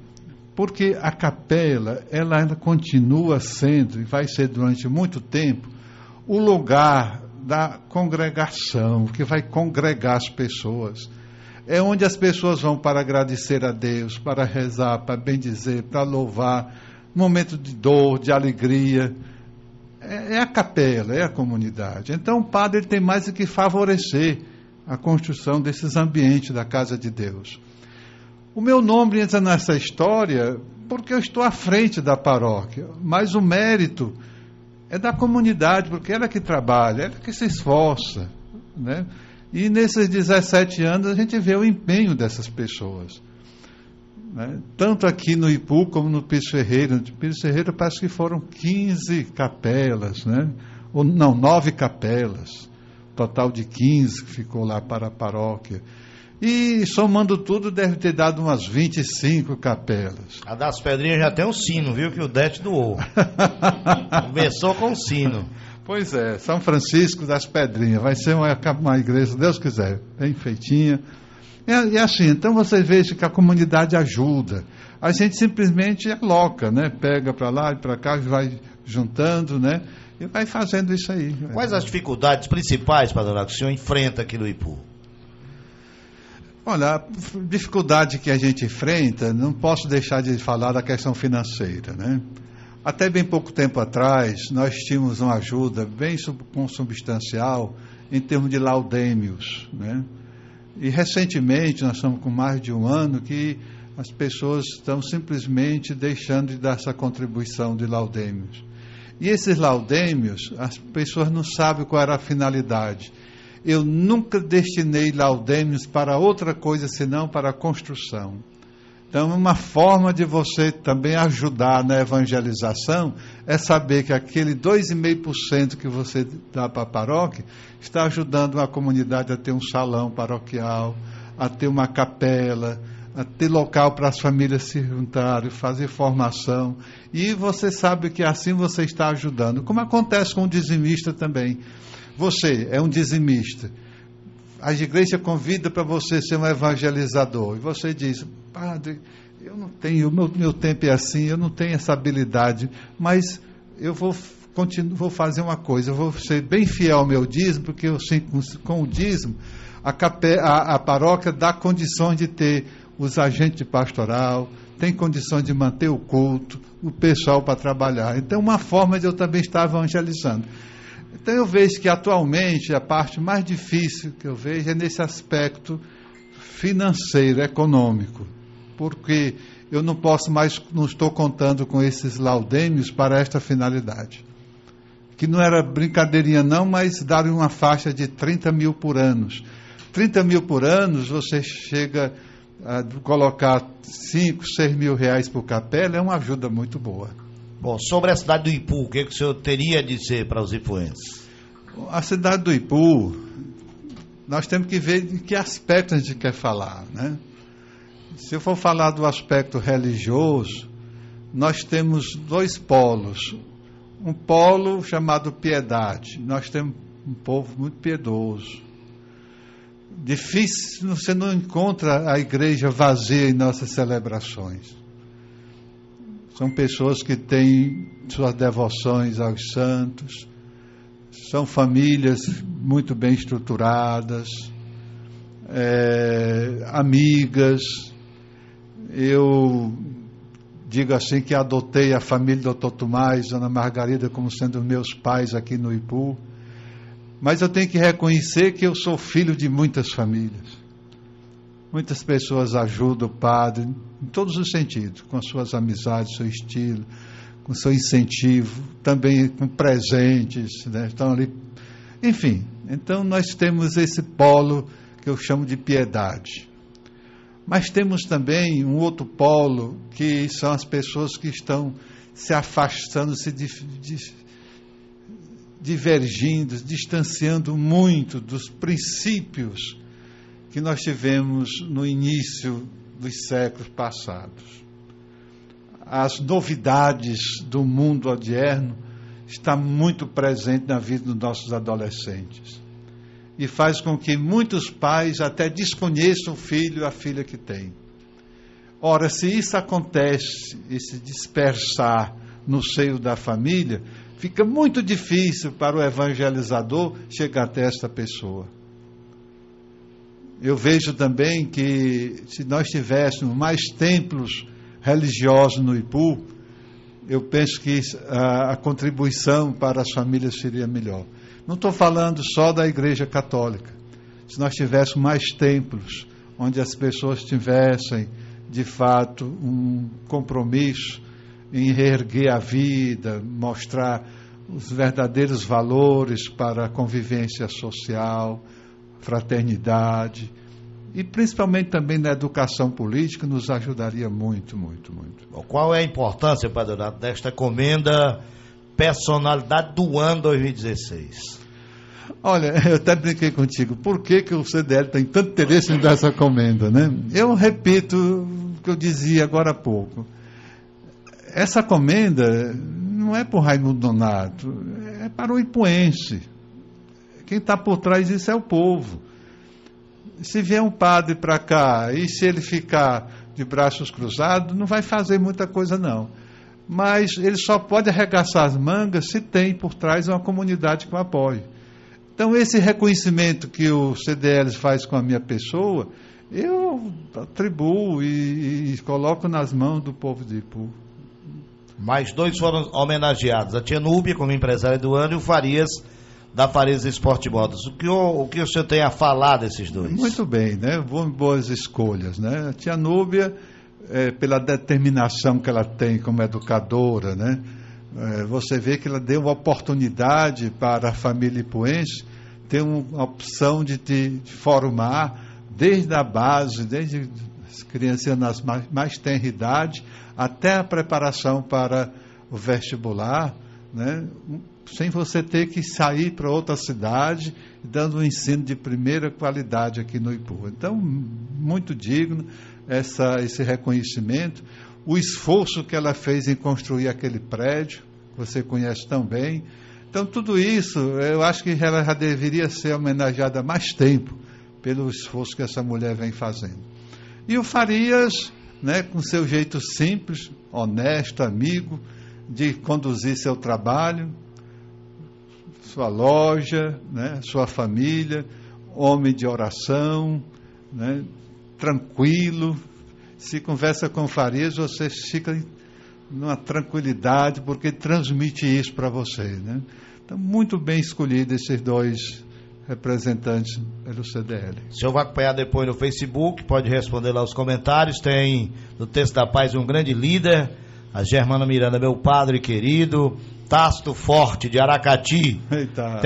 Porque a capela, ela continua sendo, e vai ser durante muito tempo, o lugar da congregação, que vai congregar as pessoas. É onde as pessoas vão para agradecer a Deus, para rezar, para bendizer, para louvar, momento de dor, de alegria. É a capela, é a comunidade. Então o padre tem mais do que favorecer a construção desses ambientes da casa de Deus. O meu nome entra nessa história porque eu estou à frente da paróquia, mas o mérito é da comunidade, porque ela que trabalha, ela que se esforça, né? E nesses 17 anos a gente vê o empenho dessas pessoas, né? Tanto aqui no Ipu como no Pires Ferreira. No Pires Ferreira parece que foram 15 capelas, né? Ou não, 9 capelas, total de 15 que ficou lá para a paróquia. E somando tudo deve ter dado umas 25 capelas. A das Pedrinhas já tem um sino, viu, que o Dete doou. Começou com o sino. Pois é, São Francisco das Pedrinhas, vai ser uma igreja, se Deus quiser, bem feitinha. E assim, então você vê que a comunidade ajuda. A gente simplesmente aloca, né? Pega para lá e para cá, vai juntando, né? E vai fazendo isso aí. Quais as dificuldades principais, Padre Nonato, que o senhor enfrenta aqui no Ipu? Olha, a dificuldade que a gente enfrenta, não posso deixar de falar da questão financeira, né? Até bem pouco tempo atrás, nós tínhamos uma ajuda bem consubstancial em termos de laudêmios, né? E recentemente, nós estamos com mais de um ano que as pessoas estão simplesmente deixando de dar essa contribuição de laudêmios. E esses laudêmios, as pessoas não sabem qual era a finalidade. Eu nunca destinei laudêmios para outra coisa senão para a construção. Então, uma forma de você também ajudar na evangelização é saber que aquele 2,5% que você dá para a paróquia está ajudando a comunidade a ter um salão paroquial, a ter uma capela, a ter local para as famílias se juntarem, fazer formação. E você sabe que assim você está ajudando, como acontece com o dizimista também. Você é um dizimista, a igreja convida para você ser um evangelizador, e você diz, padre, eu não tenho, meu tempo é assim, eu não tenho essa habilidade, mas eu vou fazer uma coisa, eu vou ser bem fiel ao meu dízimo, porque eu sei que com o dízimo, a paróquia dá condições de ter os agentes de pastoral, tem condições de manter o culto, o pessoal para trabalhar. Então, uma forma de eu também estar evangelizando. Então eu vejo que atualmente a parte mais difícil que eu vejo é nesse aspecto financeiro, econômico, porque eu não estou contando com esses laudêmios para esta finalidade. Que não era brincadeirinha não, mas daram uma faixa de 30 mil por ano. 30 mil por ano, você chega a colocar 5, 6 mil reais por capela, é uma ajuda muito boa. Bom, sobre a cidade do Ipu, o que o senhor teria a dizer para os ipuenses? A cidade do Ipu, nós temos que ver de que aspecto a gente quer falar, né? Se eu for falar do aspecto religioso, nós temos 2 polos. Um polo chamado piedade. Nós temos um povo muito piedoso. Difícil, você não encontra a igreja vazia em nossas celebrações. São pessoas que têm suas devoções aos santos, são famílias muito bem estruturadas, amigas. Eu digo assim que adotei a família do Dr. Tomás, Ana Margarida, como sendo meus pais aqui no Ipu. Mas eu tenho que reconhecer que eu sou filho de muitas famílias. Muitas pessoas ajudam o padre em todos os sentidos, com suas amizades, seu estilo, com seu incentivo, também com presentes, né? Estão ali. Enfim, então nós temos esse polo que eu chamo de piedade. Mas temos também um outro polo, que são as pessoas que estão se afastando, se divergindo, distanciando muito dos princípios que nós tivemos no início dos séculos passados. As novidades do mundo odierno estão muito presentes na vida dos nossos adolescentes. E faz com que muitos pais até desconheçam o filho ou a filha que têm. Ora, se isso acontece, esse dispersar no seio da família, fica muito difícil para o evangelizador chegar até esta pessoa. Eu vejo também que se nós tivéssemos mais templos religiosos no Ipu, eu penso que a contribuição para as famílias seria melhor. Não estou falando só da Igreja Católica. Se nós tivéssemos mais templos, onde as pessoas tivessem, de fato, um compromisso em reerguer a vida, mostrar os verdadeiros valores para a convivência social, fraternidade, e principalmente também na educação política, nos ajudaria muito, muito, muito. Bom, qual é a importância, Padre Donato, desta comenda Personalidade do Ano 2016? Olha, eu até brinquei contigo, por que o CDL tem tanto interesse em dar essa comenda, né? Eu repito o que eu dizia agora há pouco. Essa comenda não é para o Raimundo Donato, é para o ipuense. Quem está por trás disso é o povo. Se vier um padre para cá e se ele ficar de braços cruzados, não vai fazer muita coisa não. Mas ele só pode arregaçar as mangas se tem por trás uma comunidade que o apoie. Então esse reconhecimento que o CDL faz com a minha pessoa, eu atribuo e coloco nas mãos do povo de Ipu. Mais 2 foram homenageados, a Tia Núbia como empresária do ano e o Farias da Farias Esporte Modas. O que o senhor tem a falar desses dois? Muito bem, né? Boas escolhas, né? A Tia Núbia, pela determinação que ela tem como educadora, né? Você vê que ela deu uma oportunidade para a família ipuense ter uma opção de formar desde a base, desde as crianças nas mais tenra idade, até a preparação para o vestibular, né? Sem você ter que sair para outra cidade, dando um ensino de primeira qualidade aqui no Ipu. Então, muito digno esse reconhecimento, o esforço que ela fez em construir aquele prédio, que você conhece tão bem. Então, tudo isso, eu acho que ela já deveria ser homenageada há mais tempo, pelo esforço que essa mulher vem fazendo. E o Farias, né, com seu jeito simples, honesto, amigo, de conduzir seu trabalho, sua loja, né, sua família, homem de oração, né, tranquilo. Se conversa com o Farias, você fica numa tranquilidade, porque transmite isso para você, né? Então, muito bem escolhido esses dois representantes pelo CDL. O senhor vai acompanhar depois no Facebook, pode responder lá os comentários. Tem no Texto da Paz um grande líder, a Germana Miranda, meu padre querido, Tácito Forte de Aracati. Eita.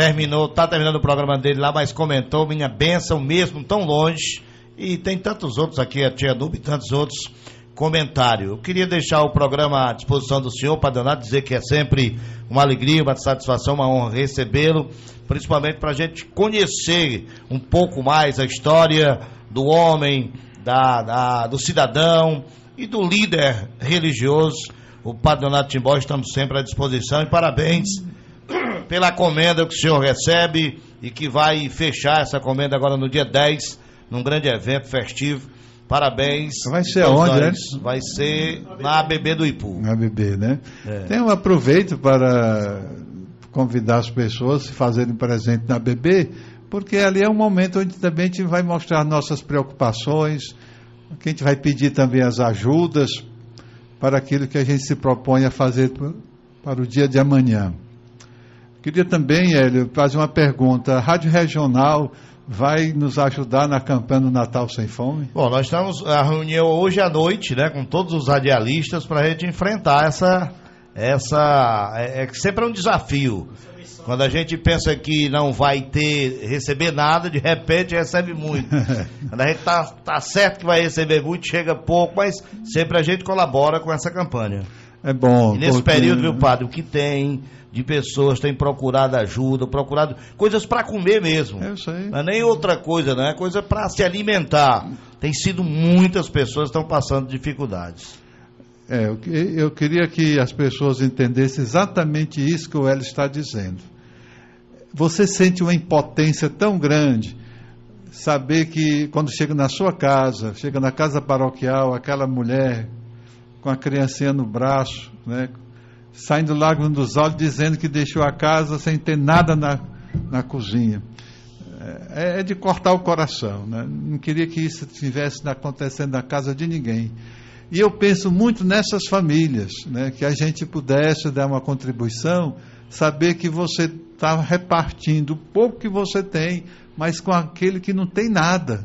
Tá terminando o programa dele lá, mas comentou, minha bênção mesmo, tão longe. E tem tantos outros aqui, a tia Nube e tantos outros comentários. Eu queria deixar o programa à disposição do senhor, Padre Donato, dizer que é sempre uma alegria, uma satisfação, uma honra recebê-lo, principalmente para a gente conhecer um pouco mais a história do homem, do cidadão e do líder religioso, o Padre Donato Timbó. Estamos sempre à disposição e parabéns pela comenda que o senhor recebe e que vai fechar essa comenda agora no dia 10, num grande evento festivo. Parabéns. Vai ser aonde, né? Vai ser na ABB do Ipu. Na ABB, né? Então, eu aproveito para convidar as pessoas a se fazerem presente na ABB, porque ali é um momento onde também a gente vai mostrar nossas preocupações, que a gente vai pedir também as ajudas para aquilo que a gente se propõe a fazer para o dia de amanhã. Queria também, Hélio, fazer uma pergunta. A Rádio Regional vai nos ajudar na campanha do Natal Sem Fome? Bom, nós estamos a reunião hoje à noite, né, com todos os radialistas para a gente enfrentar sempre é um desafio. Quando a gente pensa que não vai receber nada, de repente recebe muito. Quando a gente tá certo que vai receber muito, chega pouco, mas sempre a gente colabora com essa campanha. É bom. E nesse período, viu, padre, o que tem de pessoas têm procurado ajuda, procurado coisas para comer mesmo. Eu sei. Não é nem outra coisa, não é coisa para se alimentar. Tem sido muitas pessoas que estão passando dificuldades. Eu queria que as pessoas entendessem exatamente isso que o Hélio está dizendo. Você sente uma impotência tão grande, saber que quando chega na sua casa, chega na casa paroquial, aquela mulher com a criancinha no braço, né, saindo lágrimas dos olhos, dizendo que deixou a casa sem ter nada na cozinha. É de cortar o coração, né? Não queria que isso estivesse acontecendo na casa de ninguém. E eu penso muito nessas famílias, né, que a gente pudesse dar uma contribuição, saber que você está repartindo o pouco que você tem, mas com aquele que não tem nada.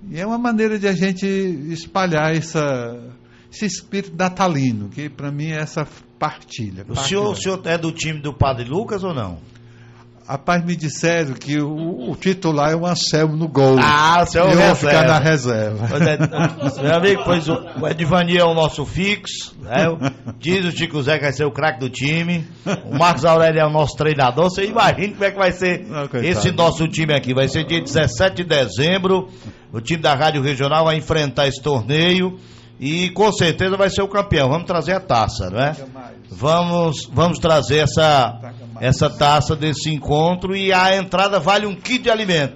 E é uma maneira de a gente espalhar esse espírito natalino, que para mim é essa partilha. O senhor é do time do Padre Lucas ou não? Rapaz, me disseram que o titular é o Anselmo no gol. Ah, o senhor eu vou ficar na reserva. Meu amigo, pois o Edvani é o nosso fixo, né? Diz o Chico Zé que vai ser o craque do time. O Marcos Aurélio é o nosso treinador. Você imagina como é que vai ser esse nosso time aqui. Vai ser dia 17 de dezembro. O time da Rádio Regional vai enfrentar esse torneio e com certeza vai ser o campeão. Vamos trazer a taça, não é? Vamos trazer essa taça desse encontro, e a entrada vale um kit de alimento.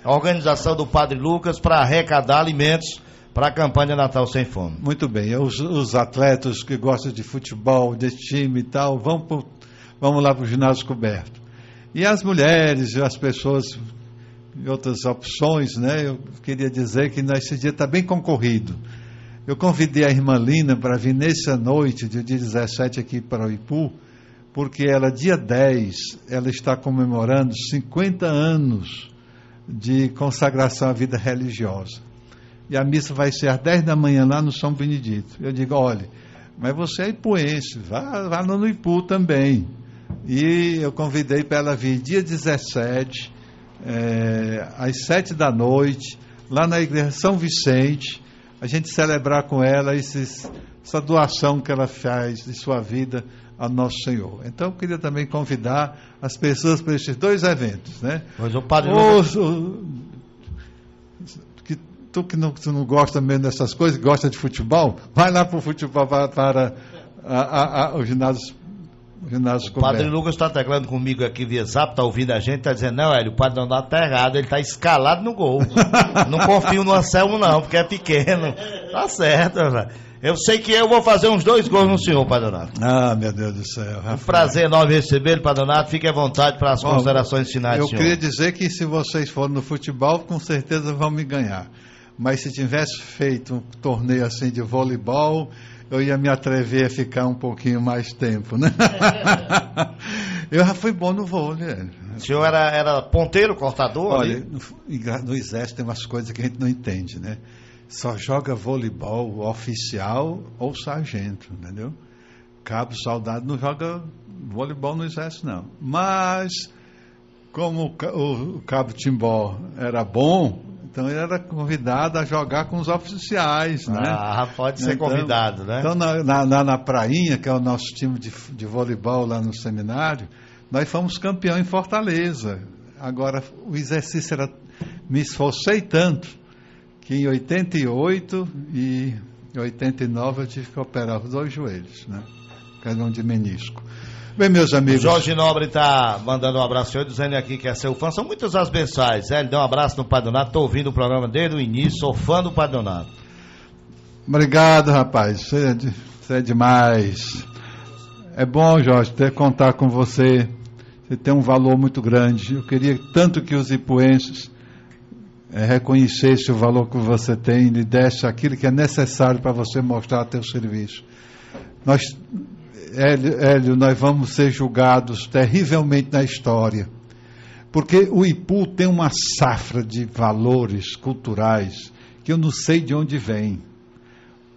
A organização do Padre Lucas para arrecadar alimentos para a campanha Natal Sem Fome. Muito bem. Os atletas que gostam de futebol, de time e tal, vamos lá para o ginásio coberto. E as mulheres, as pessoas e outras opções, né? Eu queria dizer que nesse dia está bem concorrido. Eu convidei a irmã Lina para vir nessa noite, dia 17, aqui para o Ipu, porque ela, dia 10, ela está comemorando 50 anos de consagração à vida religiosa. E a missa vai ser às 10 da manhã lá no São Benedito. Eu digo, olha, mas você é ipuense, vá no Ipu também. E eu convidei para ela vir dia 17, às 7 da noite, lá na igreja São Vicente, a gente celebrar com ela essa doação que ela faz de sua vida ao nosso Senhor. Então, eu queria também convidar as pessoas para esses dois eventos, né? Mas o Padre tu que não gosta mesmo dessas coisas, gosta de futebol, vai lá para o futebol, para o ginásio coberto. O Padre Lucas está teclando comigo aqui via Zap, está ouvindo a gente, está dizendo, não, Hélio, o Padre Donato está errado, ele está escalado no gol. Não confio no Anselmo não, porque é pequeno. Tá certo, velho. Eu sei que eu vou fazer uns 2 gols no senhor, Padre Donato. Ah, meu Deus do céu. Um prazer enorme recebê-lo, Padre Donato. Fique à vontade para as considerações finais, senhor. Eu queria dizer que se vocês forem no futebol, com certeza vão me ganhar. Mas se tivesse feito um torneio assim de voleibol, eu ia me atrever a ficar um pouquinho mais tempo, né? Eu já fui bom no vôlei. O senhor era ponteiro, cortador? Olha, no Exército tem umas coisas que a gente não entende, né? Só joga voleibol oficial ou sargento, entendeu? Cabo, soldado não joga voleibol no Exército, não. Mas, como o cabo Timbó era bom, então ele era convidado a jogar com os oficiais, né? Ah, pode ser convidado, né? Então, na Prainha, que é o nosso time de voleibol lá no seminário, nós fomos campeão em Fortaleza. Agora, o exercício era... Me esforcei tanto que em 88 e 89 eu tive que operar os 2 joelhos, né? Questão de menisco. Bem, meus amigos... Jorge Nobre está mandando um abraço ao senhor, dizendo aqui que é seu fã. São muitas as mensagens. Ele deu um abraço no Padre Donato. Estou ouvindo o programa desde o início. Sou fã do Padre Donato. Obrigado, rapaz. Você é demais. É bom, Jorge, contar com você. Você tem um valor muito grande. Eu queria tanto que os ipuenses reconhecessem o valor que você tem e lhe desse aquilo que é necessário para você mostrar teu serviço. Hélio, nós vamos ser julgados terrivelmente na história, porque o Ipu tem uma safra de valores culturais que eu não sei de onde vem,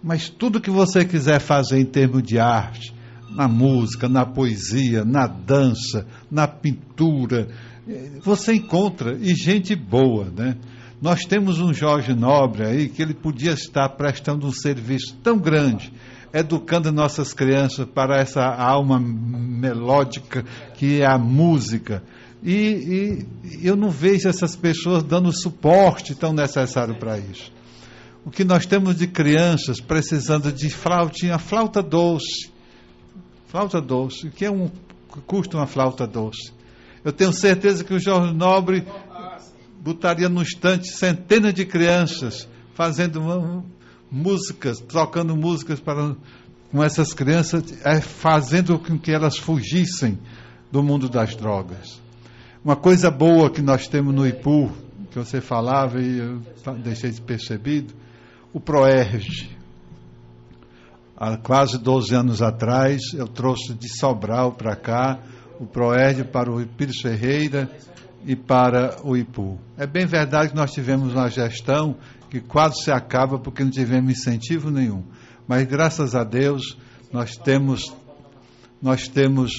mas tudo que você quiser fazer em termos de arte, na música, na poesia, na dança, na pintura, você encontra, e gente boa, né? Nós temos um Jorge Nobre aí que ele podia estar prestando um serviço tão grande, educando nossas crianças para essa alma melódica que é a música. E eu não vejo essas pessoas dando o suporte tão necessário para isso. O que nós temos de crianças precisando de flautinha, flauta doce. Flauta doce. O que custa uma flauta doce? Eu tenho certeza que o Jorge Nobre botaria no estante centenas de crianças fazendo músicas, tocando músicas com essas crianças, fazendo com que elas fugissem do mundo das drogas. Uma coisa boa que nós temos no Ipu, que você falava e eu deixei despercebido, o Proerge. Há quase 12 anos atrás, eu trouxe de Sobral para cá o Proerge para o Pires Ferreira e para o Ipu. É bem verdade que nós tivemos uma gestão que quase se acaba porque não tivemos incentivo nenhum. Mas, graças a Deus, nós temos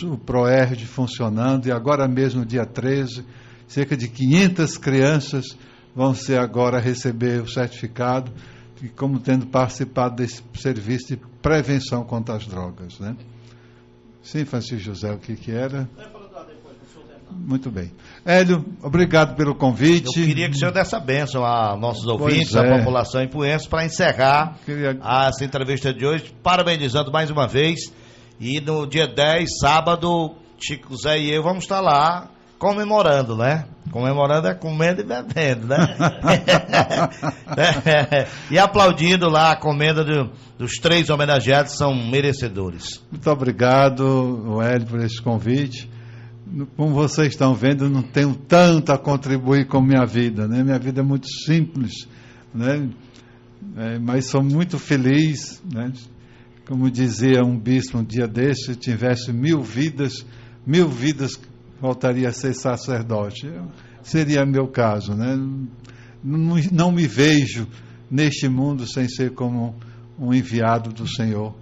o Proerge funcionando, e agora mesmo, dia 13, cerca de 500 crianças vão ser agora receber o certificado, e como tendo participado desse serviço de prevenção contra as drogas, né? Sim, Francisco José, o que era? Muito bem. Hélio, obrigado pelo convite. Eu queria que o senhor desse a bênção a nossos ouvintes, a população ipuense, para encerrar essa entrevista de hoje, parabenizando mais uma vez. E no dia 10, sábado, Chico Zé e eu vamos estar lá comemorando, né? Comemorando é comendo e bebendo, né? E aplaudindo lá a comenda dos 3 homenageados, são merecedores. Muito obrigado, Hélio, por esse convite. Como vocês estão vendo, eu não tenho tanto a contribuir com minha vida, né? Minha vida é muito simples, né? Mas sou muito feliz, né? Como dizia um bispo um dia desse, se tivesse 1000 vidas voltaria a ser sacerdote. Seria meu caso, né? Não me vejo neste mundo sem ser como um enviado do Senhor.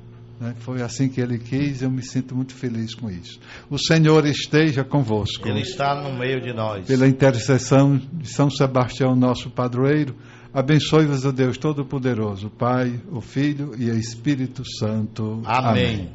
Foi assim que Ele quis, eu me sinto muito feliz com isso. O Senhor esteja convosco. Ele está no meio de nós. Pela intercessão de São Sebastião, nosso padroeiro, abençoe-vos o Deus Todo-Poderoso, o Pai, o Filho e o Espírito Santo. Amém.